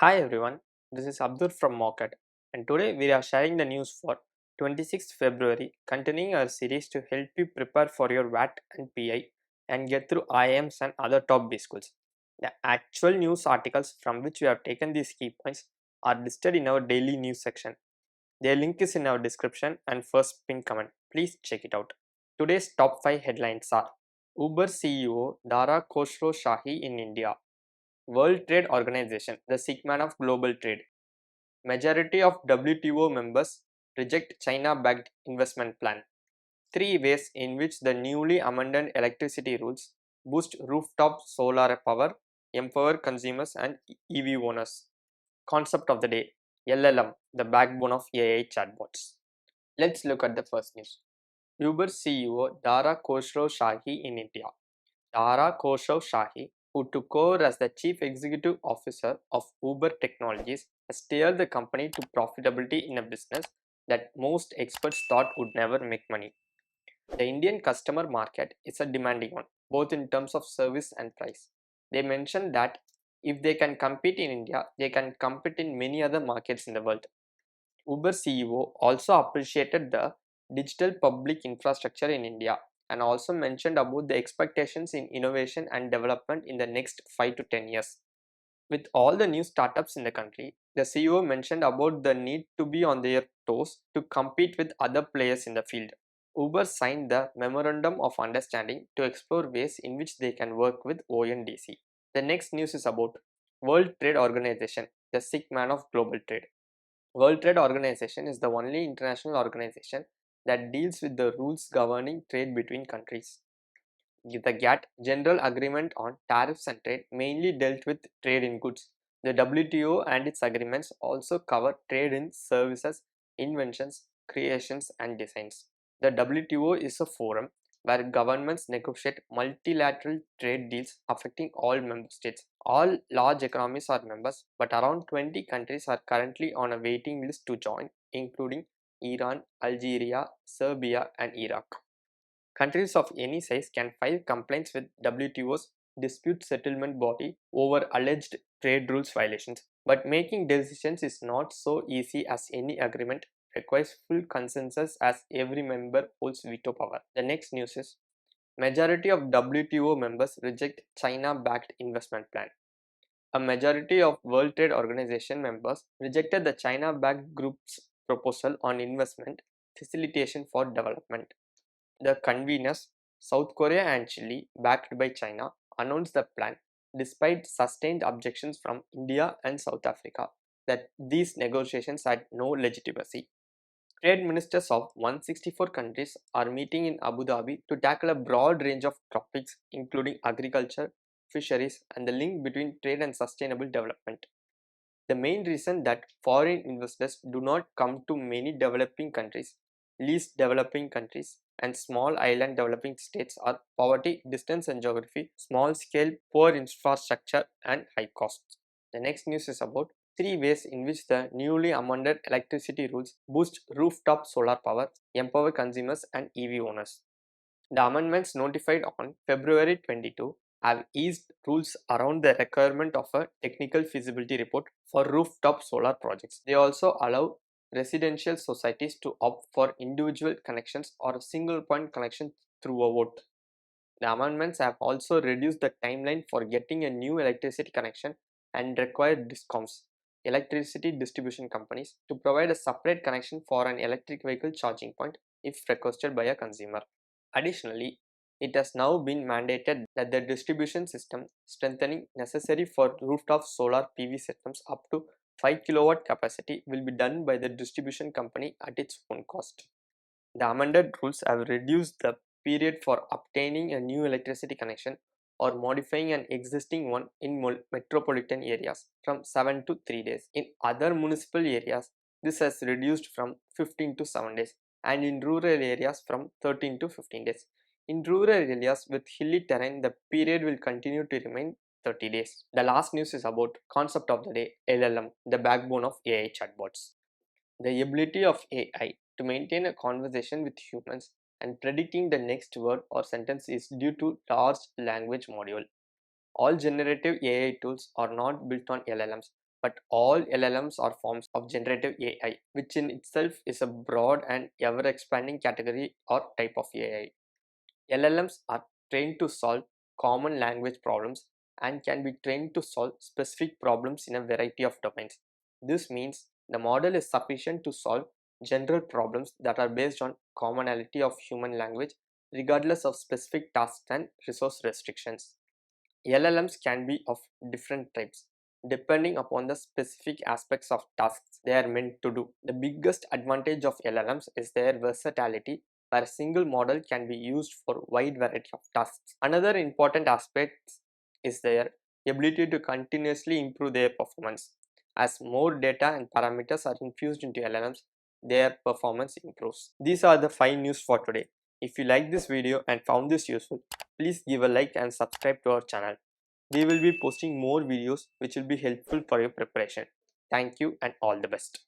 Hi everyone, this is Abdur from Mockat, and today we are sharing the news for 26th February, continuing our series to help you prepare for your WAT and PI and get through IIMs and other top B schools. The actual news articles from which we have taken these key points are listed in our daily news section. Their link is in our description and first pinned comment. Please check it out. Today's top 5 headlines are: Uber CEO Dara Khosrow Shahi in India, World Trade Organization, the sick man of global trade. Majority of WTO members reject China-backed investment plan. 3 ways in which the newly amended electricity rules boost rooftop solar power, empower consumers and EV owners. Concept of the day: LLM, the backbone of AI chatbots. Let's look at the first news. Uber CEO Dara Khosrow Shahi in India. Dara Khosrow Shahi, who took over as the Chief Executive Officer of Uber Technologies, has steered the company to profitability in a business that most experts thought would never make money. The Indian customer market is a demanding one, both in terms of service and price. They mentioned that if they can compete in India, they can compete in many other markets in the world. Uber CEO also appreciated the digital public infrastructure in India and also mentioned about the expectations in innovation and development in the next 5 to 10 years. With all the new startups in the country, the CEO mentioned about the need to be on their toes to compete with other players in the field. Uber signed the Memorandum of Understanding to explore ways in which they can work with ONDC. The next news is about World Trade Organization, the sick man of global trade. World Trade Organization is the only international organization that deals with the rules governing trade between countries. The GATT, General Agreement on Tariffs and Trade, mainly dealt with trade in goods. The WTO and its agreements also cover trade in services, inventions, creations, and designs. The WTO is a forum where governments negotiate multilateral trade deals affecting all member states. All large economies are members, but around 20 countries are currently on a waiting list to join, including Iran, Algeria, Serbia, and Iraq. Countries of any size can file complaints with WTO's dispute settlement body over alleged trade rules violations. But making decisions is not so easy, as any agreement requires full consensus as every member holds veto power. The next news is: majority of WTO members reject China-backed investment plan. A majority of World Trade Organization members rejected the China-backed group's proposal on investment facilitation for development. The conveners, South Korea and Chile, backed by China, announced the plan despite sustained objections from India and South Africa that these negotiations had no legitimacy. Trade ministers of 164 countries are meeting in Abu Dhabi to tackle a broad range of topics, including agriculture, fisheries, and the link between trade and sustainable development. The main reason that foreign investors do not come to many developing countries, least developing countries, and small island developing states are poverty, distance and geography, small scale, poor infrastructure, and high costs. The next news is about 3 ways in which the newly amended electricity rules boost rooftop solar power, empower consumers, and EV owners. The amendments notified on February 22 have eased rules around the requirement of a technical feasibility report for rooftop solar projects. They also allow residential societies to opt for individual connections or a single point connection through a vote. The amendments have also reduced the timeline for getting a new electricity connection and required DISCOMs, electricity distribution companies, to provide a separate connection for an electric vehicle charging point if requested by a consumer. Additionally, it has now been mandated that the distribution system strengthening necessary for rooftop solar PV systems up to 5 kilowatt capacity will be done by the distribution company at its own cost. The amended rules have reduced the period for obtaining a new electricity connection or modifying an existing one in metropolitan areas from 7 to 3 days. In other municipal areas, this has reduced from 15 to 7 days, and in rural areas from 13 to 15 days. In rural areas with hilly terrain, the period will continue to remain 30 days. The last news is about concept of the day: LLM, the backbone of AI chatbots. The ability of AI to maintain a conversation with humans and predicting the next word or sentence is due to large language module. All generative AI tools are not built on LLMs, but all LLMs are forms of generative AI, which in itself is a broad and ever expanding category or type of AI. LLMs are trained to solve common language problems and can be trained to solve specific problems in a variety of domains. This means the model is sufficient to solve general problems that are based on commonality of human language regardless of specific tasks and resource restrictions. LLMs can be of different types depending upon the specific aspects of tasks they are meant to do. The biggest advantage of LLMs is their versatility, where a single model can be used for wide variety of tasks. Another important aspect is their ability to continuously improve their performance. As more data and parameters are infused into LLMs, their performance improves. These are the 5 news for today. If you like this video and found this useful, please give a like and subscribe to our channel. We will be posting more videos which will be helpful for your preparation. Thank you and all the best.